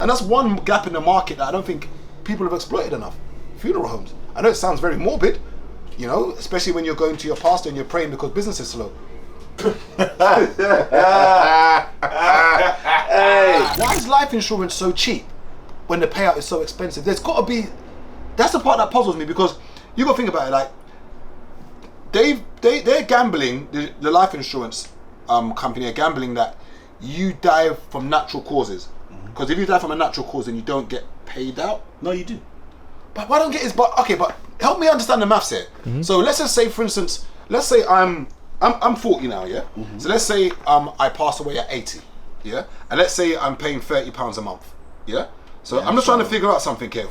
And that's one gap in the market that I don't think people have exploited enough. Funeral homes. I know it sounds very morbid, you know, especially when you're going to your pastor and you're praying because business is slow. Why is life insurance so cheap when the payout is so expensive? There's got to be. That's the part that puzzles me, because you got to think about it. Like they're gambling. The life insurance company are gambling that you die from natural causes. Because if you die from a natural cause, then you don't get paid out. No, you do. But what I don't get is, but help me understand the maths here. So let's just say, for instance, let's say I'm 40 now, yeah. So let's say I pass away at 80, yeah, and let's say I'm paying £30 a month, yeah. So I'm just trying to figure out something here.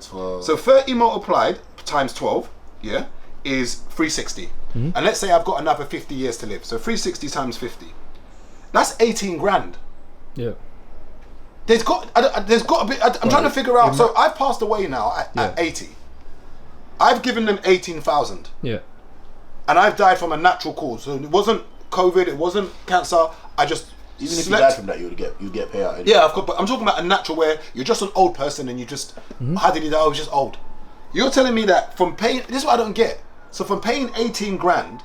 So 30 multiplied times 12, yeah, is 360, and let's say I've got another 50 years to live. So 360 times 50, that's 18 grand. Yeah. There's got to be. I'm trying to figure out. So I've passed away now at 80. I've given them 18,000. Yeah. And I've died from a natural cause. So it wasn't COVID. It wasn't cancer. I just even if you died from that, you'd get payout. Anyway. Yeah, of course. But I'm talking about a natural where you're just an old person and you just how did you die? I was just old. You're telling me that from paying. This is what I don't get. So from paying 18 grand,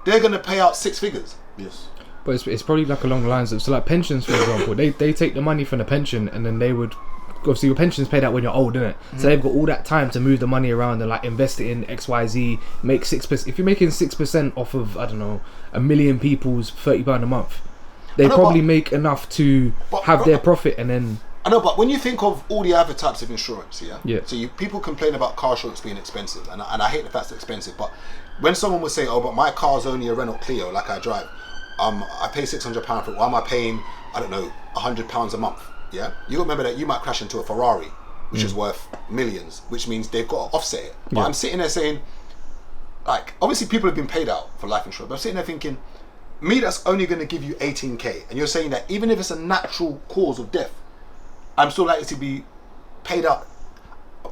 they're gonna pay out 6 figures. Yes. But it's probably like along the lines of, so like pensions, for example, they take the money from the pension and then they would, obviously your pension's paid out when you're old, isn't it? So they've got all that time to move the money around and like invest it in XYZ, make 6%. If you're making 6% off of, I don't know, 1 million people's £30 a month, they probably make enough to have their profit. And then I know, but when you think of all the other types of insurance, yeah. So people complain about car insurance being expensive, and I hate the fact it's expensive. But when someone would say, "Oh, but my car's only a Renault Clio, like I drive," I pay £600 for it. Why am I paying, I don't know, £100 a month? Yeah, you remember that you might crash into a Ferrari, which is worth millions, which means they've got to offset it. But I'm sitting there saying, like, obviously people have been paid out for life insurance, but I'm sitting there thinking, me, that's only going to give you 18k, and you're saying that even if it's a natural cause of death, I'm still likely to be paid out.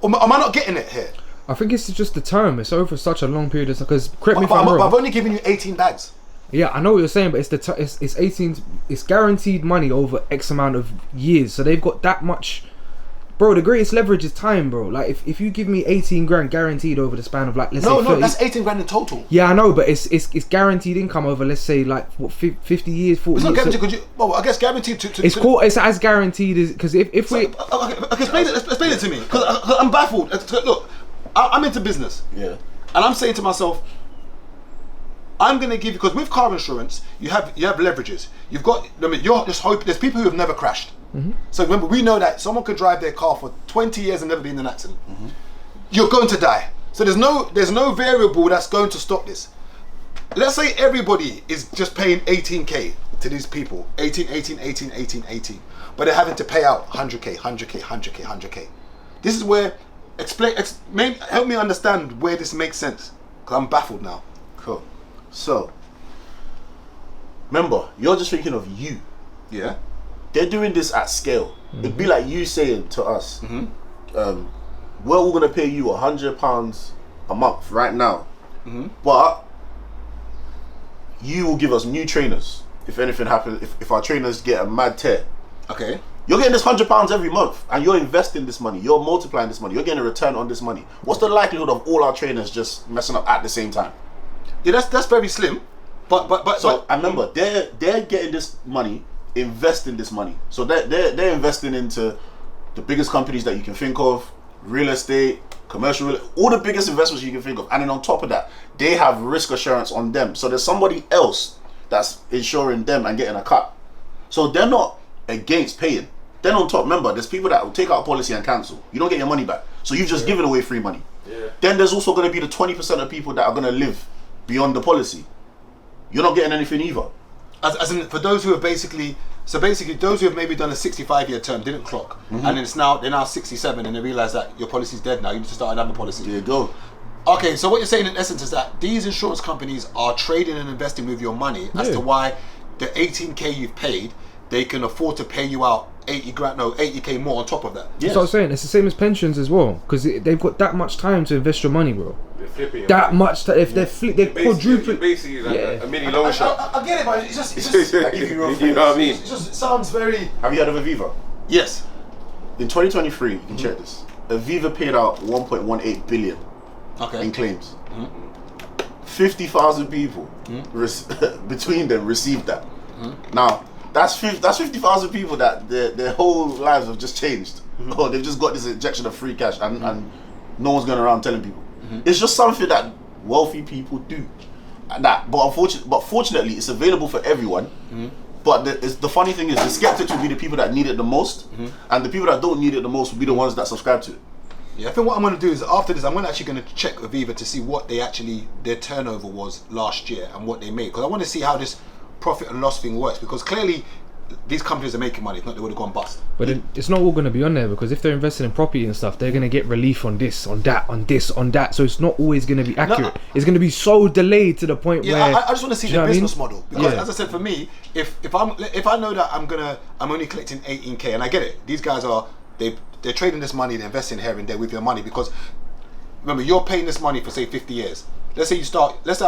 Am I not getting it here? I think it's just the term. It's over such a long period of time. Because correct me if I'm wrong. I've only given you 18 bags. Yeah, I know what you're saying, but it's 18. It's guaranteed money over X amount of years, so they've got that much. Bro, the greatest leverage is time, bro. Like if you give me 18 grand guaranteed over the span of like let's say 30, no, that's 18 grand in total. Yeah, I know, but it's guaranteed income over let's say like what 50 years, 40 years. It's not guaranteed. So, well, I guess guaranteed to it's called. It's as guaranteed as because if we. Okay, explain it to me because I'm baffled. Look, I'm into business. Yeah. And I'm saying to myself, I'm going to give you, because with car insurance, you have leverages. You've got, I mean, you're just hoping, there's people who have never crashed. So remember, we know that someone could drive their car for 20 years and never be in an accident. You're going to die. So there's no variable that's going to stop this. Let's say everybody is just paying 18k to these people, 18, but they're having to pay out 100k. This is where, help me understand where this makes sense, because I'm baffled now. Cool. So, remember, you're just thinking of you. Yeah. They're doing this at scale. It'd be like you saying to us, we're all going to pay you £100 a month right now. But you will give us new trainers if anything happens, if our trainers get a mad tear. Okay. You're getting this £100 every month and you're investing this money. You're multiplying this money. You're getting a return on this money. What's the likelihood of all our trainers just messing up at the same time? Yeah, that's very slim, but I remember they're getting this money, investing this money. So they're investing into the biggest companies that you can think of, real estate, commercial, all the biggest investments you can think of. And then on top of that, they have risk assurance on them. So there's somebody else that's insuring them and getting a cut. So they're not against paying. Then on top, remember, there's people that will take out a policy and cancel. You don't get your money back. So you've just given away free money. Yeah. Then there's also going to be the 20% of people that are going to live beyond the policy. You're not getting anything either. As in, for those who have basically those who have maybe done a 65-year term, didn't clock, and they're now 67 and they realise that your policy's dead now, you need to start another policy. There you go. Okay, so what you're saying in essence is that these insurance companies are trading and investing with your money as to why the 18k you've paid, they can afford to pay you out 80k more on top of that. Yes. That's what I'm saying. It's the same as pensions as well, because they've got that much time to invest your money, bro. They're flipping that much time. If they're quadrupling, basically like a mini loan shop. I get it, but it's just you know what I mean? It just sounds very. Have you heard of Aviva? Yes. in 2023, you can check this. Aviva paid out 1.18 billion in claims. 50,000 people between them received that. Now that's 50,000 people that their whole lives have just changed. Or they've just got this injection of free cash, and no one's going around telling people. It's just something that wealthy people do. But fortunately, it's available for everyone. But the funny thing is, the skeptics will be the people that need it the most, and the people that don't need it the most will be the ones that subscribe to it. Yeah, I think what I'm going to do is after this, I'm actually going to check Aviva to see what their turnover was last year and what they made, because I want to see how this profit and loss thing works, because clearly these companies are making money. If not, they would have gone bust. But it's not all going to be on there, because if they're investing in property and stuff, they're going to get relief on this, on that, on this, on that. So it's not always going to be accurate. No, it's going to be so delayed to the point where. I just want to see the business model, because as I said, for me, if I know that I'm only collecting 18k, and I get it, these guys they're trading this money, they're investing here and there with your money, because remember, you're paying this money for say 50 years. Let's say I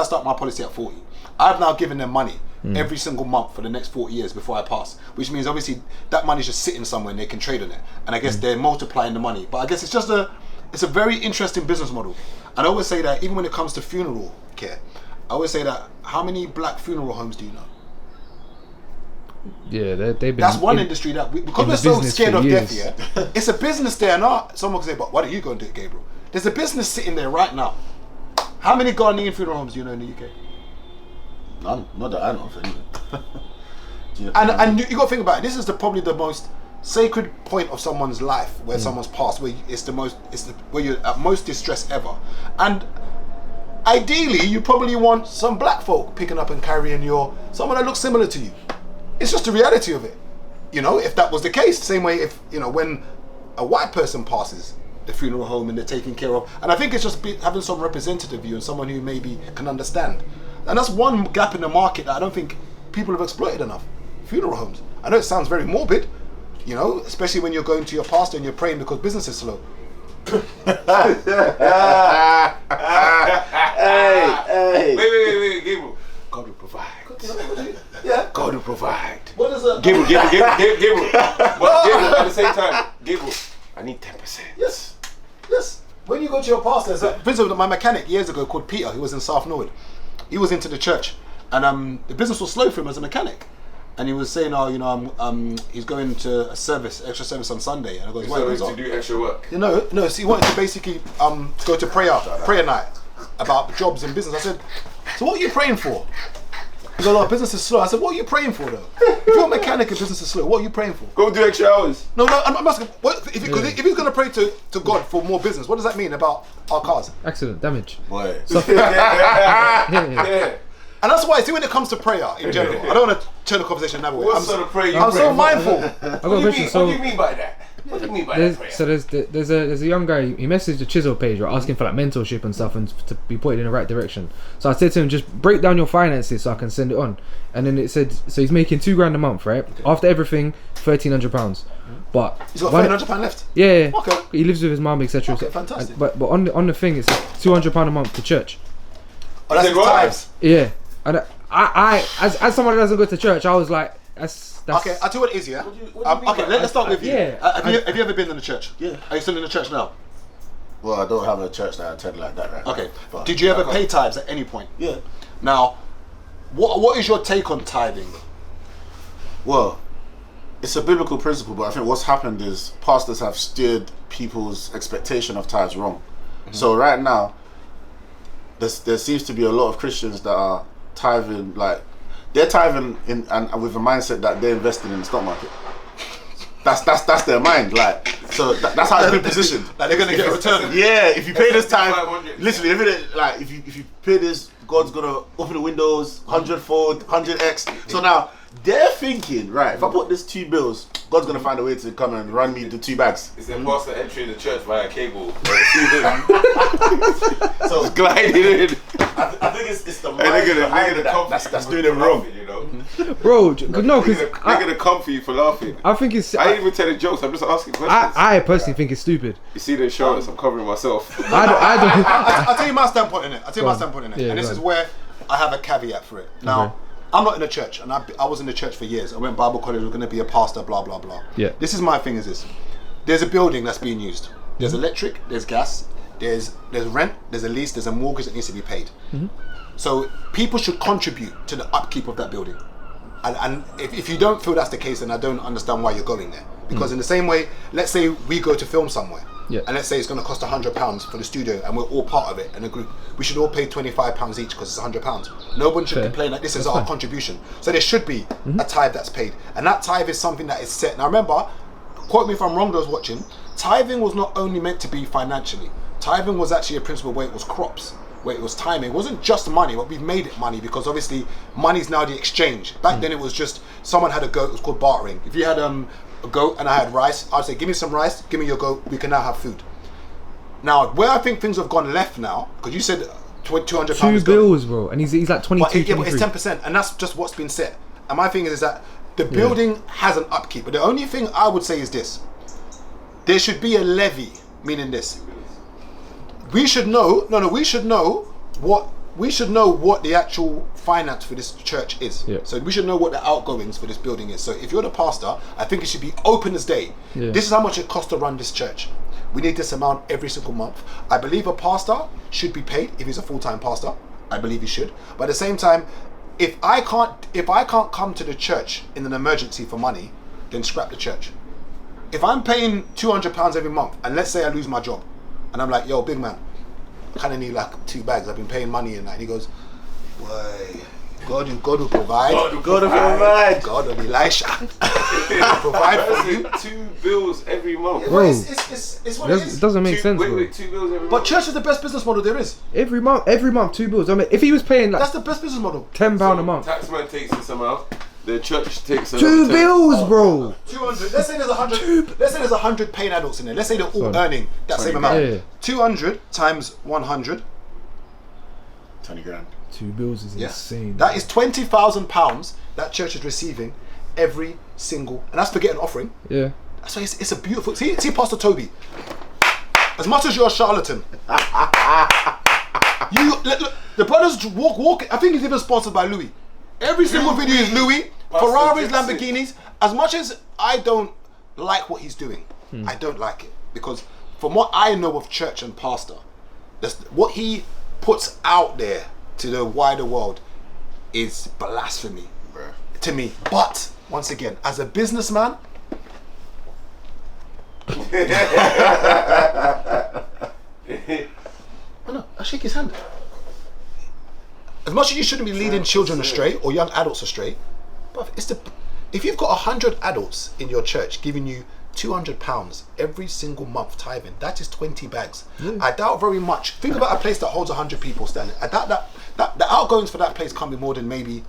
start my policy at 40. I've now given them money every single month for the next 40 years before I pass, which means obviously that money's just sitting somewhere and they can trade on it, and I guess they're multiplying the money. But I guess it's a very interesting business model. And I always say that even when it comes to funeral care, I always say that, how many black funeral homes do you know? Yeah, they've been. That's one industry that because we're so scared of death. Yeah, it's a business there now. Someone can say, "But why don't you go and do it, Gabriel?" There's a business sitting there right now. How many Ghanaian funeral homes do you know in the UK? None, not that I know of anyway. And you got to think about it. This is probably the most sacred point of someone's life, where someone's passed, where where you're at most distressed ever. And ideally, you probably want some black folk picking up and carrying someone that looks similar to you. It's just the reality of it. If that was the case, same way if, when a white person passes the funeral home and they're taken care of. And I think it's just having some representative view and someone who maybe can understand. And that's one gap in the market that I don't think people have exploited enough. Funeral homes. I know it sounds very morbid, especially when you're going to your pastor and you're praying because business is slow. Hey. Wait, Gabriel. God will provide. Yeah. God will provide. What is it? Gabriel. But Gabriel, at the same time, Gabriel, I need 10%. Yes. When you go to your pastor, my mechanic years ago called Peter, who was in South Norwood, he was into the church, and the business was slow for him as a mechanic. And he was saying, he's going to extra service on Sunday. And I goes, why? To do extra work. No. So he wanted to basically go to prayer night about jobs and business. I said, so what are you praying for? He goes, business is slow. I said, what are you praying for though? If you're a mechanic and business is slow, what are you praying for? Go do extra hours. No, I'm asking, if he's going to pray to God for more business, what does that mean about our cars? Accident, damage. Boy. Yeah. And that's why, when it comes to prayer in general, I don't want to turn the conversation that way. What sort of prayer I'm so mindful. I got a question. What do you mean by that? What do you mean by that prayer? So there's a young guy. He messaged the Chisel page, right, asking for like mentorship and stuff and to be pointed in the right direction. So I said to him, just break down your finances so I can send it on. And then it said, so he's making £2,000 a month, right? Okay. After everything, £1,300. But he's got £1,300 left. Yeah. Okay. He lives with his mum, etc. Okay, fantastic. But on the thing, it's £200 a month to church. Oh, that's times. Yeah. And I as someone that doesn't go to church, I was like, that's okay. I'll tell you what it is, yeah. Let's start with you. Yeah. Have you ever been in the church? Yeah. Are you still in the church now? Well, I don't have a church that I attend like that right now. Okay. Did you ever pay tithes at any point? Yeah. Now, what is your take on tithing? Well, it's a biblical principle, but I think what's happened is pastors have steered people's expectation of tithes wrong. Mm-hmm. So right now, there seems to be a lot of Christians that are tithing, like they're tithing and with a mindset that they're investing in the stock market. That's their mind, like, so that's how it's been positioned. Like they're gonna get a return. Yeah, if you pay this time, literally, if you pay this, God's gonna open the windows, 100-fold, 100x. So now they're thinking, right, if I put this 2 bills, God's gonna find a way to come and run me the 2 bags. Is there pastor entering the church via cable? So it's gliding in. I think it's the mind that's doing it wrong. You know? Bro, no, because they're gonna come for you for laughing. I think it's. I ain't even telling jokes. I'm just asking questions. I personally think it's stupid. You see the insurance? I'm covering myself. I'll tell you my standpoint in it. Yeah, and this is where I have a caveat for it. Now, I'm not in a church, and I was in the church for years. I went Bible college. I was going to be a pastor. Blah blah blah. Yeah. This is my thing. Is this? there's a building that's being used. There's electric, there's gas, there's rent, there's a lease, there's a mortgage that needs to be paid. So people should contribute to the upkeep of that building. And if you don't feel that's the case, then I don't understand why you're going there. Because in the same way, let's say we go to film somewhere, and let's say it's going to cost £100 for the studio, and we're all part of it in a group. We should all pay £25 each because it's £100. No one should complain that this is our contribution. So there should be a tithe that's paid, and that tithe is something that is set. Now remember, quote me if I'm wrong, those watching. Tithing was not only meant to be financially. Tithing was actually a principle where it was crops, where it was timing. It wasn't just money, but we've made it money because obviously money is now the exchange. Back then it was just someone had a goat, it was called bartering. If you had a goat and I had rice, I'd say give me some rice, give me your goat, we can now have food. Now where I think things have gone left now, because you said £200 2 bills, bro, and he's like 22, but it's 10%, and that's just what's been set. And my thing is that the building has an upkeep, but the only thing I would say is this: there should be a levy, meaning this. We should know. We should know what the actual finance for this church is. Yeah. So we should know what the outgoings for this building is. So if you're the pastor, I think it should be open as day. Yeah. This is how much it costs to run this church. We need this amount every single month. I believe a pastor should be paid if he's a full-time pastor. I believe he should. But at the same time, if I can't come to the church in an emergency for money, then scrap the church. If I'm paying £200 every month, and let's say I lose my job, and I'm like, yo, big man, I kind of need like 2 bags. I've been paying money in that. And he goes, why? God will provide. God will provide. God will Elisha. Provide for you. 2 bills every month. Bro, it's what it is. It doesn't make sense, bro. Wait, 2 bills every month. But church is the best business model there is. Every month, 2 bills. I mean, if he was paying like... That's the best business model. £10 a month. Taxman takes this amount. The church takes 2 bills, bro. 200. Let's say there's 100. Let's say there's 100 paying adults in there. Let's say they're all earning that same amount. Yeah. 200 times 100. 20 grand. 2 bills is insane. That is £20,000 that church is receiving every single, and that's for getting offering. Yeah. So it's a beautiful. See, Pastor Toby. As much as you're a charlatan, look, the brothers walk. I think he's even sponsored by Louis. Every single video is Louis, Ferraris, Lamborghinis. As much as I don't like what he's doing, I don't like it because from what I know of church and pastor, what he puts out there to the wider world is blasphemy to me. But once again, as a businessman, I shake his hand. As much as you shouldn't be leading children astray or young adults astray, but if you've got 100 adults in your church giving you £200 every single month tithing, that is 20 bags. I doubt very much. Think about a place that holds 100 people standing. I doubt that the outgoings for that place can't be more than maybe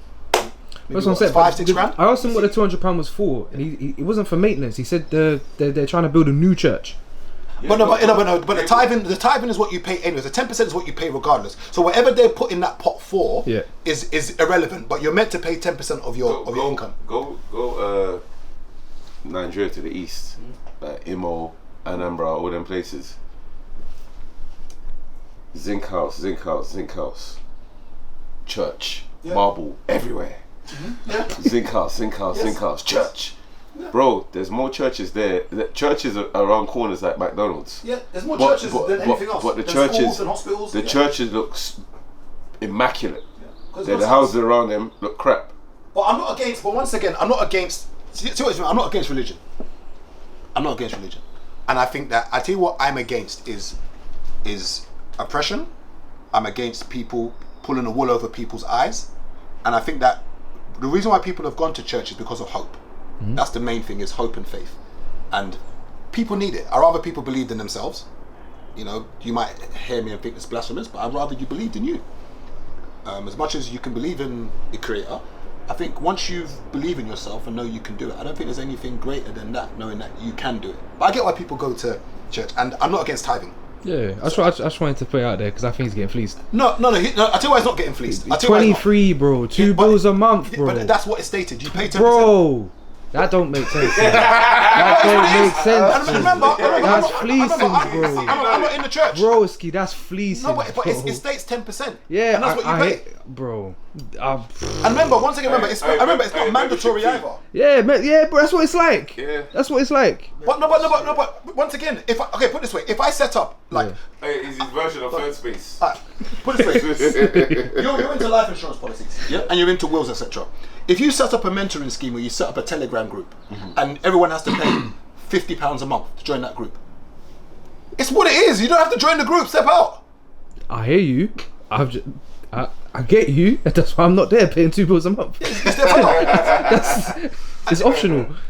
That's what I'm saying. 5-6 grand. I asked him what the £200 was for, and it wasn't for maintenance. He said they're trying to build a new church. Yeah, but the tithing is what you pay anyways. The 10% is what you pay regardless. So whatever they put in that pot for is irrelevant. But you're meant to pay 10% of your income. Go Nigeria to the east, like Imo, Anambra, all them places. Zinc house, church, marble everywhere. Zinc house, church. Bro, there's more churches there. The churches are around corners like McDonald's. Yeah, there's more churches than anything else. But the there's churches, schools and hospitals, the churches looks immaculate. The houses around them look crap. But I'm not against. But once again, I'm not against. I'm not against religion. I'm not against religion, and I think that I tell you what I'm against is oppression. I'm against people pulling the wool over people's eyes, and I think that the reason why people have gone to church is because of hope. That's the main thing, is hope and faith, and people need it. I'd rather people believed in themselves. You know, you might hear me and think it's blasphemous, but I'd rather you believed in you. As much as you can believe in the Creator, I think once you believe in yourself and know you can do it, I don't think there's anything greater than that, knowing that you can do it. But I get why people go to church, and I'm not against tithing. Yeah, I just wanted to put it out there because I think he's getting fleeced. No. I tell you why he's not getting fleeced. 23, bro. 2 bills a month, bro. But that's what it's stated. You pay 10%. Bro. That don't make sense. Man. That don't make sense. And remember, That's fleecing, bro. I'm not in the church. Broski, that's fleecing. No, but bro. it states 10%. Yeah, and that's what you pay. Bro. And remember, once again, it's not mandatory either. Yeah, bro. That's what it's like. Yeah. That's what it's like. But once again, put it this way: if I set up like, It's his version of third space. put it this way, you're into life insurance policies, yeah, and you're into wills, etc. If you set up a mentoring scheme where you set up a Telegram group, and everyone has to pay £50 a month to join that group, it's what it is. You don't have to join the group. Step out. I hear you. I get you. That's why I'm not there paying £2 a month. Step out. It's optional.